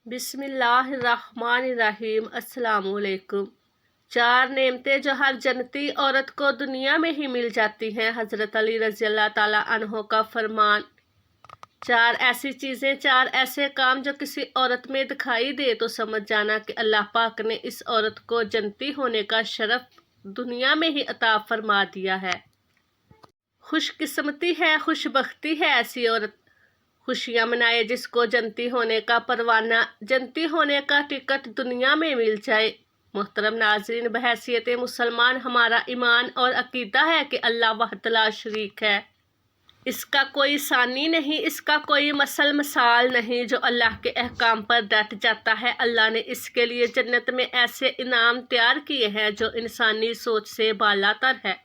बिस्मिल्लाहिर्रहमानिर्रहीम। अस्सलाम वालेकुम। 4 नेमतें जो हर जन्नती औरत को दुनिया में ही मिल जाती हैं। हज़रत अली रज़ी अल्लाह ताला अन्हो का फरमान। 4 ऐसी चीज़ें, 4 ऐसे काम जो किसी औरत में दिखाई दे तो समझ जाना कि अल्लाह पाक ने इस औरत को जन्नती होने का शरफ दुनिया में ही अता फरमा दिया है। खुशकिस्मती है, खुशबख्ती है ऐसी औरत। खुशियाँ मनाए जिसको जन्नती होने का परवाना, जन्नती होने का टिकट दुनिया में मिल जाए। मोहतरम नाज़रीन, बहैसियत मुसलमान हमारा ईमान और अकीदा है कि अल्लाह वहदहु ला शरीक है। इसका कोई सानी नहीं, इसका कोई मसल मसाल नहीं। जो अल्लाह के अहकाम पर डट जाता है, अल्लाह ने इसके लिए जन्नत में ऐसे इनाम तैयार किए हैं जो इंसानी सोच से बालातर है।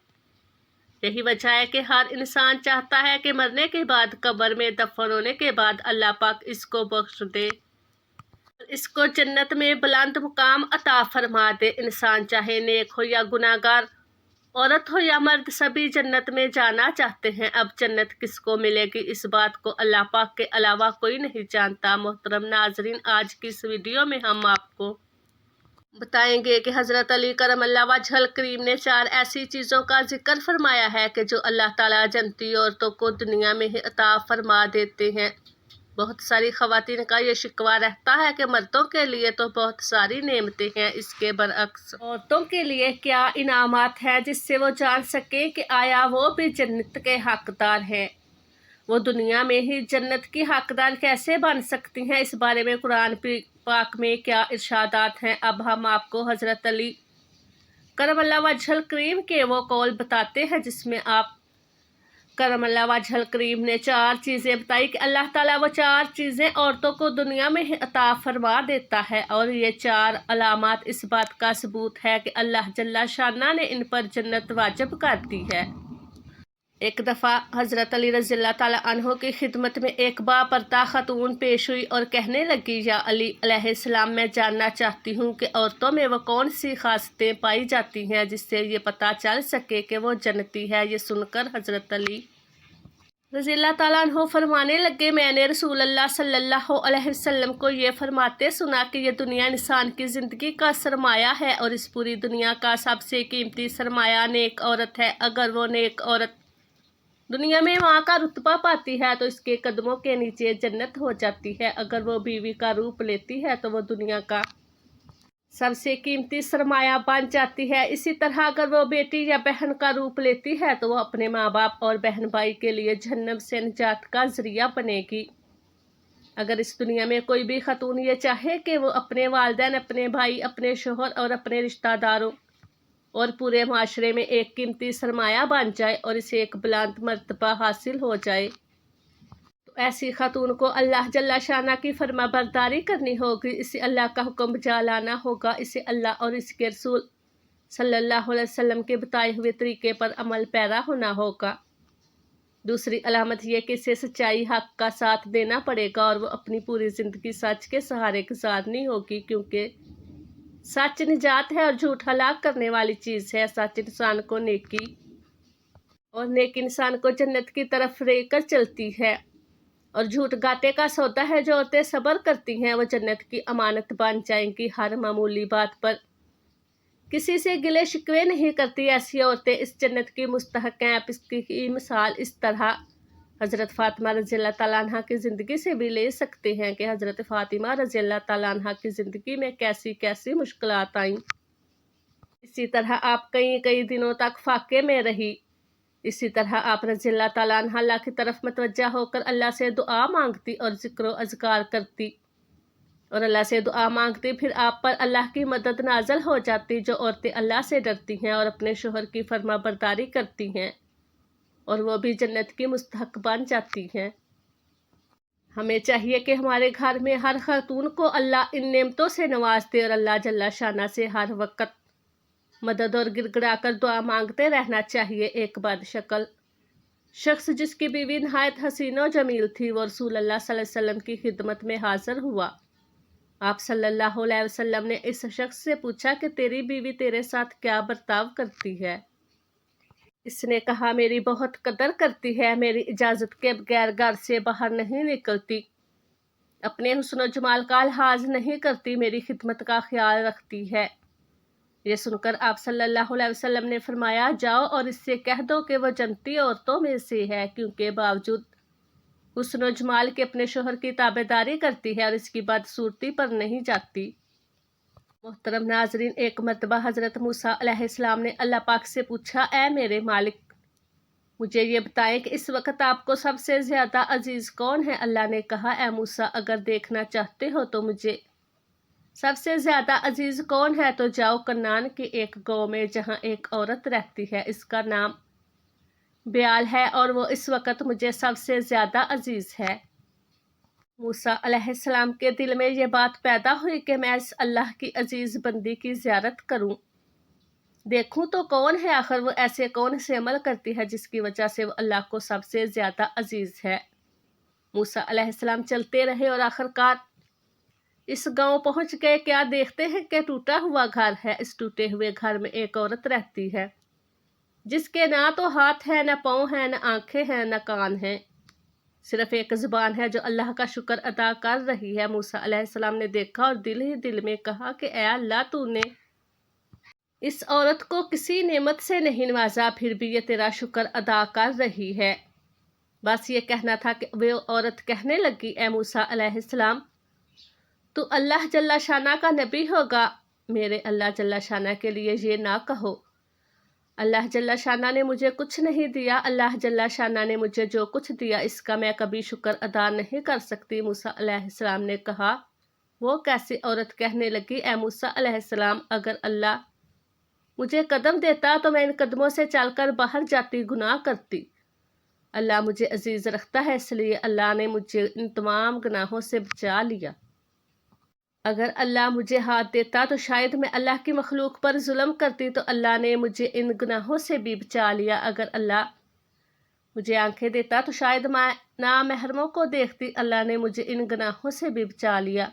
यही वजह है कि हर इंसान चाहता है कि मरने के बाद, कब्र में दफन होने के बाद अल्लाह पाक इसको बख्श दे, इसको जन्नत में बुलंद मुकाम अता फरमा दे। इंसान चाहे नेक हो या गुनाहगार, औरत हो या मर्द, सभी जन्नत में जाना चाहते हैं। अब जन्नत किसको मिलेगी, इस बात को अल्लाह पाक के अलावा कोई नहीं जानता। मोहतरम नाजरीन, आज की इस वीडियो में हम आपको बताएंगे कि हज़रत अली करमल्ला वजहल करीम ने 4 ऐसी चीज़ों का जिक्र फरमाया है कि जो अल्लाह ताला जन्नती औरतों को दुनिया में ही अता फरमा देते हैं। बहुत सारी ख़वातीन का ये शिकवा रहता है कि मर्दों के लिए तो बहुत सारी नेमतें हैं, इसके बरअक्स औरतों के लिए क्या इनामात हैं जिससे वो जान सकें कि आया वो भी जन्नत के हकदार हैं। वो दुनिया में ही जन्नत की हकदार कैसे बन सकती हैं, इस बारे में कुरान पाक में क्या इरशादात हैं। अब हम आपको हज़रत अली करमल्ला वजहल करीम के वो कौल बताते हैं जिसमें आप करमल्ला वजहल करीम ने 4 चीज़ें बताई कि अल्लाह ताला वो 4 चीज़ें औरतों को दुनिया में ही अता फरमा देता है। और ये 4 अलामात इस बात का सबूत है कि अल्लाह जल्ला शाना ने इन पर जन्नत वाजिब कर दी है। एक दफ़ा हज़रत अली रज़ी अल्लाह ताला अन्हो की खिदमत में एक बापर्दा खातून पेश हुई और कहने लगी, या अली अलैहिस्सलाम, मैं जानना चाहती हूँ कि औरतों में वो कौन सी खासियतें पाई जाती हैं जिससे ये पता चल सके कि वो जन्नती है। ये सुनकर हज़रत अली रज़ी अल्लाह ताला अन्हो फरमाने लगे, मैंने रसूल अल्लाह सल्लल्लाहु अलैहि वसल्लम को ये फरमाते सुना कि ये दुनिया इंसान की ज़िंदगी का सरमाया है और इस पूरी दुनिया का सबसे कीमती सरमाया नेक औरत है। अगर वो नेक औरत दुनिया में माँ का रुतबा पाती है तो इसके कदमों के नीचे जन्नत हो जाती है। अगर वो बीवी का रूप लेती है तो वो दुनिया का सबसे कीमती सरमाया बन जाती है। इसी तरह अगर वो बेटी या बहन का रूप लेती है तो वो अपने माँ बाप और बहन भाई के लिए जहन्नम से निजात का जरिया बनेगी। अगर इस दुनिया में कोई भी खातून ये चाहे कि वो अपने वालिदैन, अपने भाई, अपने शोहर और अपने रिश्तेदारों और पूरे माशरे में एक कीमती सरमाया बन जाए और इसे एक बुलंद मर्तबा हासिल हो जाए, तो ऐसी खातून को अल्लाह जल्ला शाना की फरमा बरदारी करनी होगी। इसे अल्लाह का हुक्म बजा लाना होगा। इसे अल्लाह और इसके रसूल सल्लल्लाहु अलैहि वसल्लम के बताए हुए तरीके पर अमल पैरा होना होगा। दूसरी अलामत यह कि इसे सच्चाई हक का साथ देना पड़ेगा और वो अपनी पूरी ज़िंदगी सच के सहारे गुजारनी होगी, क्योंकि सच निजात है और झूठ हलाक करने वाली चीज़ है। सच इंसान को नेकी और नेक इंसान को जन्नत की तरफ लेकर चलती है और झूठ घाटे का सौदा है। जो औरतें सब्र करती हैं वो जन्नत की अमानत बन जाएंगी। हर मामूली बात पर किसी से गिले शिकवे नहीं करती, ऐसी औरतें इस जन्नत की मुस्तहक हैं। आप इसकी मिसाल इस तरह हज़रत फ़ातिमा रज़ी अल्लाह ताला अन्हा की ज़िंदगी से भी ले सकते हैं कि हज़रत फ़ातिमा रज़ी अल्लाह ताला अन्हा की ज़िंदगी में कैसी कैसी मुश्किलात आईं। इसी तरह आप कई कई दिनों तक फाके में रही। इसी तरह आप रज़ी अल्लाह ताला अन्हा अल्लाह की तरफ मतवज्जा होकर अल्लाह से दुआ मांगती और ज़िक्र अज़कार करती और अल्लाह से दुआ मांगती। फिर आप पर अल्लाह की मदद नाज़िल हो जाती। जो औरतें अल्लाह से डरती हैं और अपने शोहर की फरमा बरदारी करती हैं और वो भी जन्नत की मुस्तहक बन जाती हैं। हमें चाहिए कि हमारे घर में हर खातून को अल्लाह इन नेमतों से नवाजते और अल्लाह जल्ला शाना से हर वक्त मदद और गिड़गिड़ा कर दुआ मांगते रहना चाहिए। एक बदशक्ल शख्स जिसकी बीवी नहायत हसीन और जमील थी, वो रसूल अल्लाह सल्लल्लाहु अलैहि वसल्लम की खिदमत में हाजिर हुआ। आप सल्लल्लाहु अलैहि वसल्लम ने इस शख्स से पूछा कि तेरी बीवी तेरे साथ क्या बर्ताव करती है। इसने कहा, मेरी बहुत कदर करती है, मेरी इजाज़त के बगैर घर से बाहर नहीं निकलती अपने हुस्न और जमाल का लिहाज नहीं करती, मेरी खिदमत का ख्याल रखती है। ये सुनकर आप सल्लल्लाहु अलैहि वसल्लम ने फरमाया, जाओ और इससे कह दो कि वो जन्नती औरतों में से है, क्योंकि बावजूद हुस्न और जमाल के अपने शोहर की ताबेदारी करती है और इसकी बदसूरती पर नहीं जाती। मोहतरम नाजरीन, एक मरतबा हज़रत मूसा अलैहिस्सलाम ने अल्लाह पाक से पूछा, ए मेरे मालिक, मुझे ये बताएं कि इस वक्त आपको सबसे ज़्यादा अजीज़ कौन है? अल्लाह ने कहा, ए मूसा, अगर देखना चाहते हो तो मुझे सबसे ज़्यादा अजीज़ कौन है तो जाओ कन्नान के एक गांव में, जहां एक औरत रहती है, इसका नाम ब्याल है और वो इस वक्त मुझे सबसे ज़्यादा अजीज़ है। मूसा अलैहिस्सलाम के दिल में ये बात पैदा हुई कि मैं इस अल्लाह की अजीज़ बंदी की ज़ियारत करूं, देखूं तो कौन है, आखिर वो ऐसे कौन से अमल करती है जिसकी वजह से वो अल्लाह को सबसे ज़्यादा अजीज़ है। मूसा अलैहिस्सलाम चलते रहे और आखिरकार इस गांव पहुंच गए। क्या देखते हैं कि टूटा हुआ घर है। इस टूटे हुए घर में एक औरत रहती है जिसके ना तो हाथ है, न पाँव है, न आंखें हैं, न कान हैं, सिर्फ एक ज़ुबान है जो अल्लाह का शुक्र अदा कर रही है। मूसा अलैहिस्सलाम ने देखा और दिल ही दिल में कहा कि ऐ अल्लाह, तूने इस औरत को किसी नेमत से नहीं नवाजा, फिर भी ये तेरा शुक्र अदा कर रही है। बस ये कहना था कि वे औरत कहने लगी, ए मूसा अलैहिस्सलाम, तू अल्लाह जल्ला शाना का नबी होगा। मेरे अल्लाह जल्ला शाना के लिए ये ना कहो। अल्लाह जल्ला शाना ने मुझे कुछ नहीं दिया। अल्लाह जल्ला शाना ने मुझे जो कुछ दिया इसका मैं कभी शुक्र अदा नहीं कर सकती। मूसा अलैहिस्सलाम ने कहा, वो कैसी? औरत कहने लगी, ए मूसा अलैहिस्सलाम, अगर अल्लाह मुझे कदम देता तो मैं इन कदमों से चलकर बाहर जाती, गुनाह करती। अल्लाह मुझे अजीज़ रखता है, इसलिए अल्लाह ने मुझे इन तमाम गुनाहों से बचा लिया। अगर अल्लाह मुझे हाथ देता तो शायद मैं अल्लाह की मखलूक पर जुल्म करती, तो अल्लाह ने मुझे इन गुनाहों से भी बचा लिया। अगर अल्लाह मुझे आंखें देता तो शायद मैं नामहरमों को देखती, अल्लाह ने मुझे इन गुनाहों से भी बचा लिया।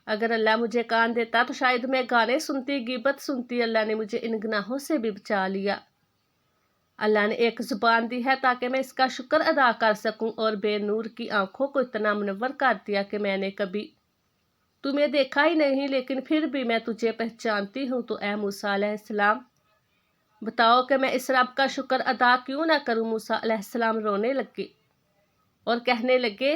अगर अल्लाह मुझे कान देता तो शायद मैं गाने सुनती, गिबत सुनती, अल्लाह ने मुझे इन गुनाहों से भी बचा लिया। अल्लाह ने एक ज़ुबान दी है ताकि मैं इसका शुक्र अदा कर सकूं, और बेनूर की आंखों को इतना मुनव्वर कर दिया कि मैंने कभी तुम्हें देखा ही नहीं, लेकिन फिर भी मैं तुझे पहचानती हूँ। तो ए मूसा अलैहिस्सलाम, बताओ कि मैं इस रब का शुक्र अदा क्यों ना करूँ। मूसा अलैहिस्सलाम रोने लगे और कहने लगे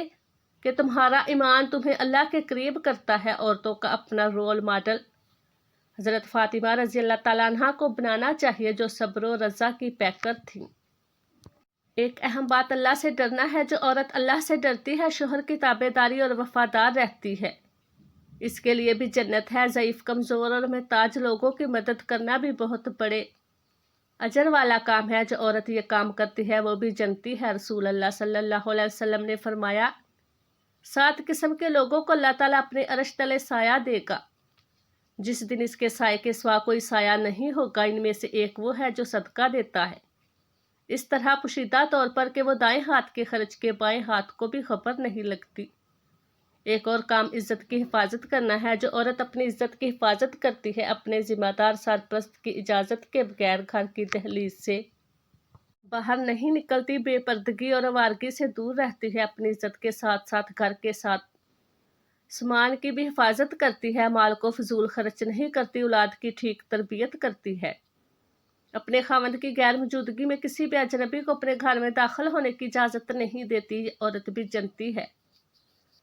कि तुम्हारा ईमान तुम्हें अल्लाह के करीब करता है। औरतों का अपना रोल मॉडल हज़रत फ़ातिमा रज़ी अल्लाह ताला अन्हा को बनाना चाहिए, जो सब्र और रज़ा की पैकर थी। एक अहम बात अल्लाह से डरना है। जो औरत अल्लाह से डरती है, शोहर की ताबेदारी और वफादार रहती है, इसके लिए भी जन्नत है। ज़ईफ़, कमज़ोर और मोहताज लोगों की मदद करना भी बहुत बड़े अजर वाला काम है। जो औरत ये काम करती है वो भी जन्नती है। रसूल अल्लाह सल्लल्लाहु अलैहि वसल्लम ने फरमाया, 7 किस्म के लोगों को अल्लाह ताला अपने अर्श तले साया देगा, जिस दिन इसके साए के सिवा कोई साया नहीं होगा। इनमें से एक वो है जो सदका देता है इस तरह पोशीदा तौर पर कि वो दाएं हाथ के खर्च के बाएं हाथ को भी खबर नहीं लगती। एक और काम इज्जत की हिफाजत करना है। जो औरत अपनी इज्जत की हिफाजत करती है, अपने जिम्मेदार सरपरस्त की इजाज़त के बगैर घर की दहलीज से बाहर नहीं निकलती, बेपर्दगी और आवारगी से दूर रहती है, अपनी इज्जत के साथ साथ घर के साथ सामान की भी हिफाजत करती है, माल को फजूल खर्च नहीं करती, औलाद की ठीक तरबियत करती है, अपने खावंद की गैर मौजूदगी में किसी भी अजनबी को अपने घर में दाखिल होने की इजाज़त नहीं देती। ये औरत भी जन्नती है।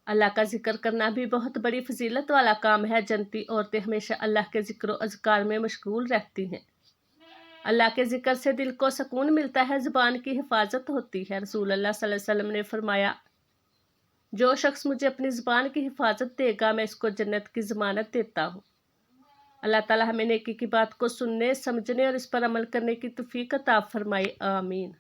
अल्लाह का जिक्र करना भी बहुत बड़ी फजीलत वाला काम है। जन्नती औरतें हमेशा अल्लाह के जिक्र और अज़कार में मशगूल रहती हैं। अल्लाह के जिक्र से दिल को सुकून मिलता है, ज़ुबान की हिफाजत होती है। रसूल अल्लाह सल्लल्लाहु अलैहि वसल्लम ने फरमाया, जो शख्स मुझे अपनी ज़ुबान की हिफाजत देगा, मैं इसको जन्नत की ज़मानत देता हूँ। अल्लाह ताला हमें नेकी की बात को सुनने, समझने और इस पर अमल करने की तौफीक अता फरमाए। आमीन।